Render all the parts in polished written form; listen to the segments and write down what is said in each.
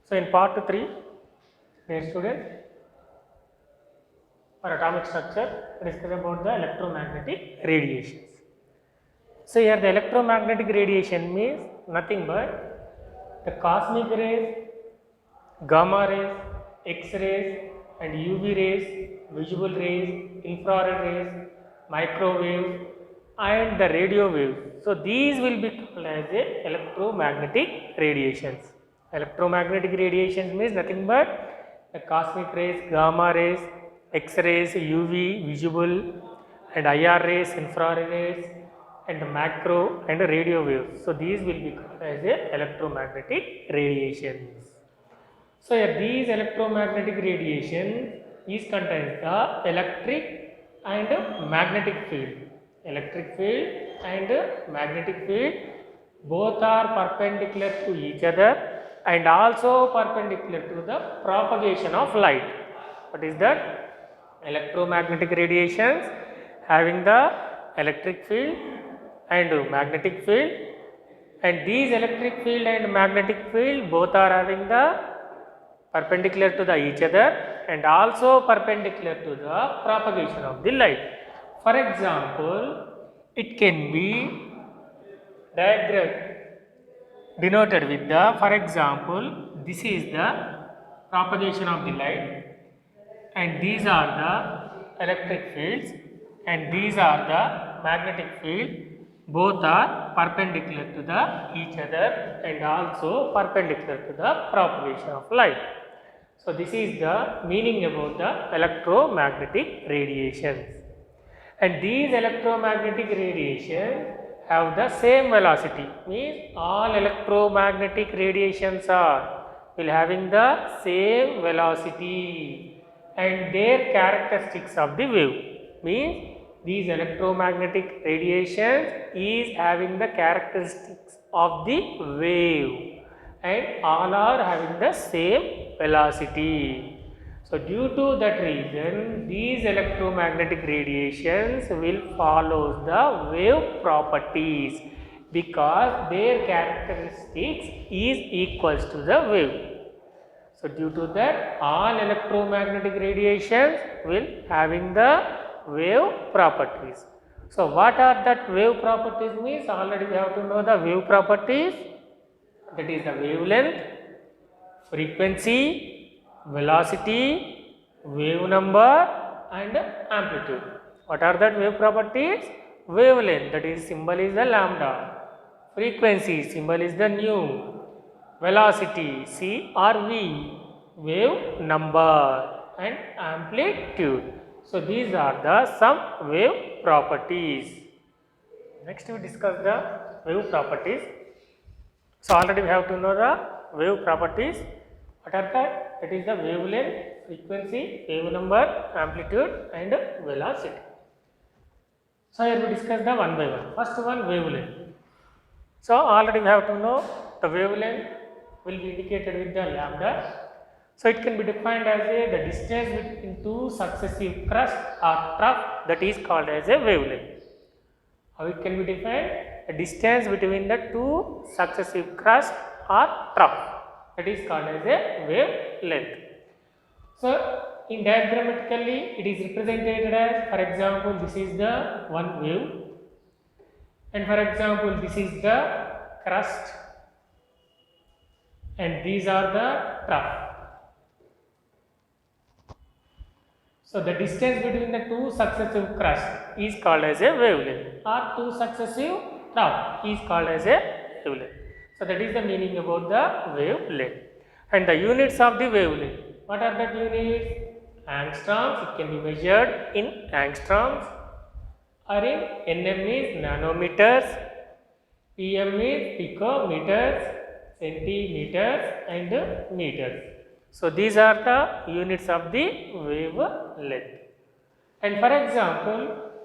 So in part 3, dear students, for atomic structure, we discuss about the electromagnetic radiations. So here the electromagnetic radiation means nothing but the cosmic rays, gamma rays, X-rays and UV rays, visible rays, infrared rays, microwave and the radio waves. So these will be called as a electromagnetic radiations. Electromagnetic radiations means nothing but the cosmic rays, gamma rays, X-rays, UV, visible and IR rays, infrared rays and macro and radio waves. So these will be called as a electromagnetic radiations. So here these electromagnetic radiation is contains the electric and magnetic field. Electric field and magnetic field both are perpendicular to each other and also perpendicular to the propagation of light. What is that? Electromagnetic radiations having the electric field and magnetic field, and these electric field and magnetic field both are having the perpendicular to the each other and also perpendicular to the propagation of the light. For example, it can be diagram denoted with the, for example, this is the propagation of the light and these are the electric fields and these are the magnetic field. Both are perpendicular to the each other and also perpendicular to the propagation of light. So this is the meaning about the electromagnetic radiations. And these electromagnetic radiations have the same velocity, means all electromagnetic radiations are will having the same velocity and their characteristics of the wave, means these electromagnetic radiations is having the characteristics of the wave and all are having the same velocity. So due to that reason, these electromagnetic radiations will follow the wave properties because their characteristics is equals to the wave. So due to that, all electromagnetic radiations will having the wave properties. So what are that wave properties means? Already we have to know the wave properties, that is the wavelength, frequency, velocity, wave number and amplitude. What are that wave properties? Wavelength, that is symbol is the lambda. Frequency, symbol is the nu. Velocity, C or V. Wave number and amplitude. So these are the some wave properties. Next we discuss the wave properties. So already we have to know the wave properties. What are that? That is the wavelength, frequency, wave number, amplitude and velocity. So here we discuss the one by one. First one, wavelength. So already we have to know the wavelength will be indicated with the lambda. So it can be defined as the distance between two successive crusts or trough, that is called as a wavelength. How it can be defined? The distance between the two successive crusts or trough, that is called as a wavelength. So in diagrammatically it is represented as, for example, this is the one wave and for example this is the crust and these are the trough. So the distance between the two successive crusts is called as a wavelength or two successive trough is called as a wavelength. So that is the meaning about the wavelength. And the units of the wavelength. What are the units? Angstroms, it can be measured in angstroms or in nm is nanometers, pm is picometers, centimeters and meters. So these are the units of the wavelength. And for example,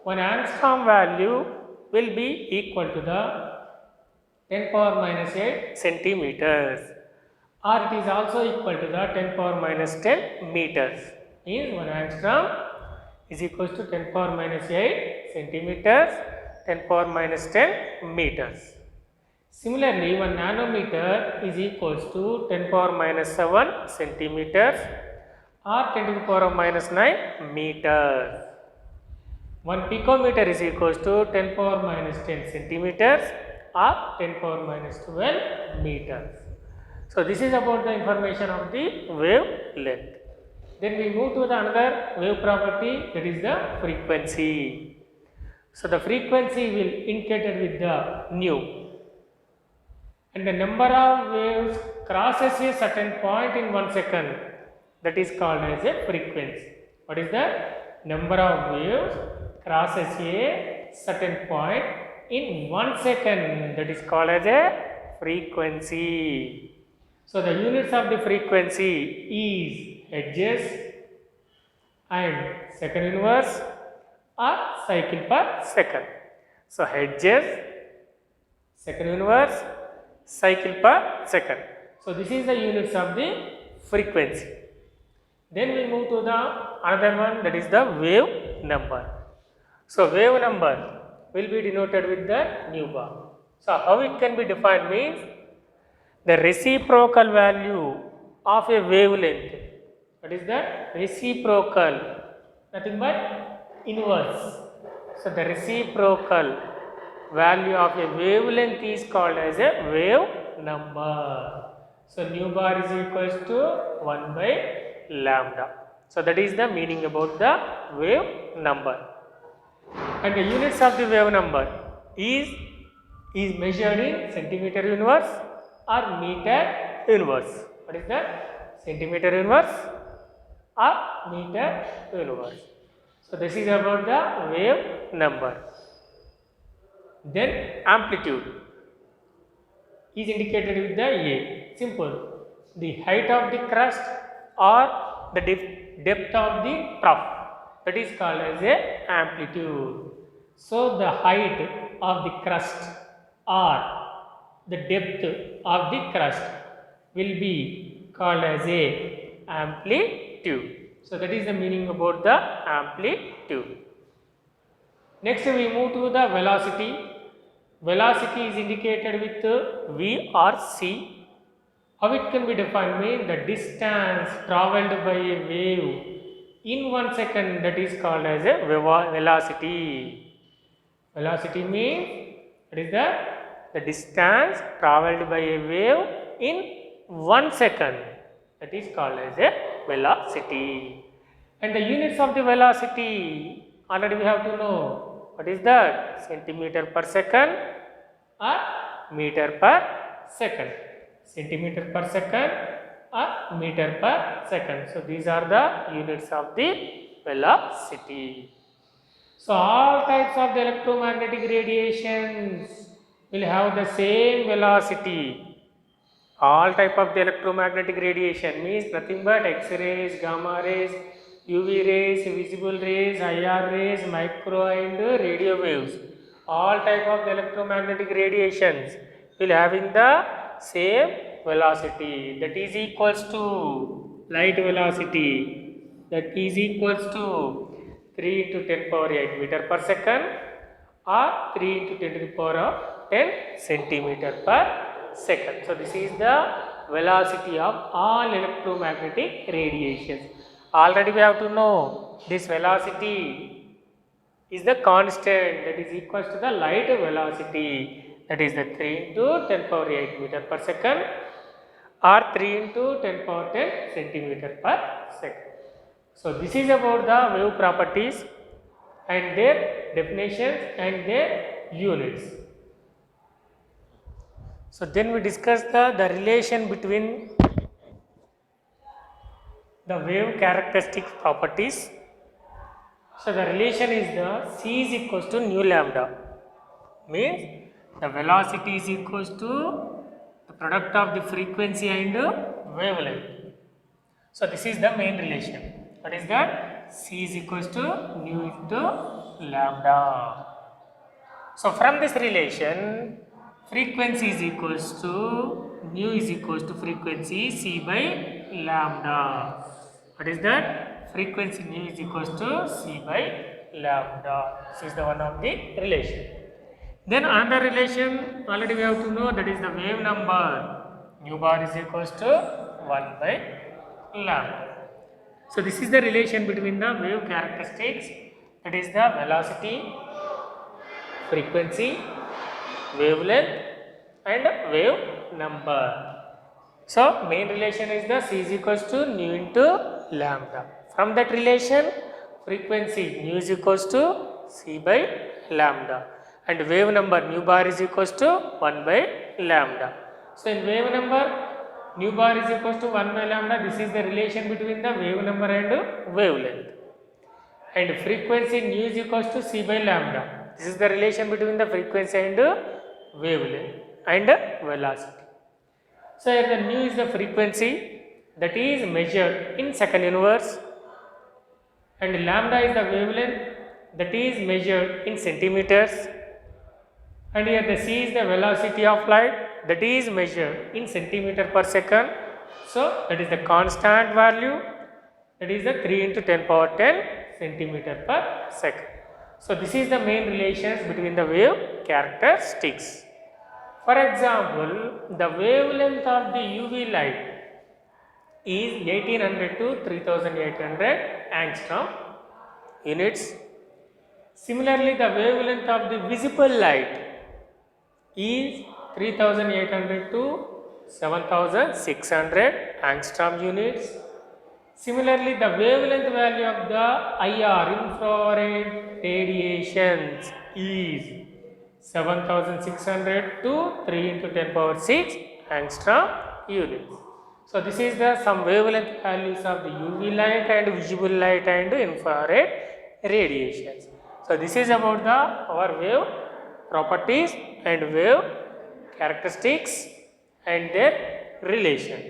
one angstrom value will be equal to the 10 power minus 8 centimeters or it is also equal to the 10 power minus 10 meters. Means 1 angstrom is equal to 10 power minus 8 centimeters, 10 power minus 10 meters. Similarly, 1 nanometer is equals to 10 power minus 7 centimeters or 10 to the power of minus 9 meters. 1 picometer is equals to 10 power minus 10 centimeters or 10 power minus 12 meters. So, this is about the information of the wavelength. Then we move to the another wave property, that is the frequency. So, the frequency will indicated with the nu, and the number of waves crosses a certain point in 1 second, that is called as a frequency. What is the number of waves crosses a certain point in 1 second, that is called as a frequency. So, the units of the frequency is hertz and second inverse or cycle per second. So, hertz, second inverse, cycle per second. So, this is the units of the frequency. Then we move to the another one, that is the wave number. So, wave number will be denoted with the nu bar. So, how it can be defined means the reciprocal value of a wavelength. What is that? Reciprocal, nothing but inverse. So, the reciprocal value of a wavelength is called as a wave number. So, nu bar is equals to 1 by lambda. So, that is the meaning about the wave number. And the units of the wave number is measured in centimeter inverse or meter inverse. What is that? Centimeter inverse or meter inverse. So, this is about the wave number. Then amplitude is indicated with the A. Simple. The height of the crust or the depth of the trough, that is called as a amplitude. So, the height of the crust or the depth of the crust will be called as a amplitude. So, that is the meaning about the amplitude. Next, we move to the velocity. Velocity is indicated with V or C. How it can be defined means the distance travelled by a wave in 1 second, that is called as a velocity. Velocity means what is the distance travelled by a wave in 1 second, that is called as a velocity. And the units of the velocity already we have to know. What is that? Centimeter per second or meter per second. Centimeter per second or meter per second. So, these are the units of the velocity. So, all types of the electromagnetic radiations will have the same velocity. All type of the electromagnetic radiation means nothing but X-rays, gamma rays, UV rays, visible rays, IR rays, micro and radio waves. All type of the electromagnetic radiations will having the same velocity, that is equals to light velocity, that is equals to 3 into 10 power 8 meter per second or 3 into 10 to the power of 10 centimeter per second. So, this is the velocity of all electromagnetic radiations. Already we have to know this velocity is the constant, that is equals to the light velocity, that is the 3 into 10 power 8 meter per second or 3 into 10 power 10 centimeter per second. So, this is about the wave properties and their definitions and their units. So, then we discuss the relation between the wave characteristic properties. So, the relation is the C is equals to nu lambda, means the velocity is equals to the product of the frequency and wavelength. So, this is the main relation. What is that? C is equals to nu into lambda. So, from this relation, frequency is equals to nu is equals to frequency C by lambda. What is that? Frequency nu is equals to C by lambda. This is the one of the relation. Then another relation already we have to know, that is the wave number. Nu bar is equals to 1 by lambda. So this is the relation between the wave characteristics, that is the velocity, frequency, wavelength and wave number. So main relation is the C is equals to nu into lambda. From that relation, frequency nu is equals to C by lambda and wave number nu bar is equals to 1 by lambda. So in wave number, nu bar is equals to 1 by lambda. This is the relation between the wave number and wavelength. And frequency nu is equals to C by lambda. This is the relation between the frequency and wavelength and velocity. So here the nu is the frequency that is measured in second inverse, and lambda is the wavelength that is measured in centimeters, and here the c is the velocity of light that is measured in centimeter per second. So that is the constant value, that is the 3 into 10 power 10 centimeter per second. So this is the main relations between the wave characteristics. For example, the wavelength of the UV light is 1800 to 3800 angstrom units. Similarly, the wavelength of the visible light is 3800 to 7600 angstrom units. Similarly, the wavelength value of the IR, infrared radiations, is 7600 to 3 into 10 power 6 angstrom units. So this is the some wavelength values of the UV light and visible light and infrared radiations. So this is about the our wave properties and wave characteristics and their relation.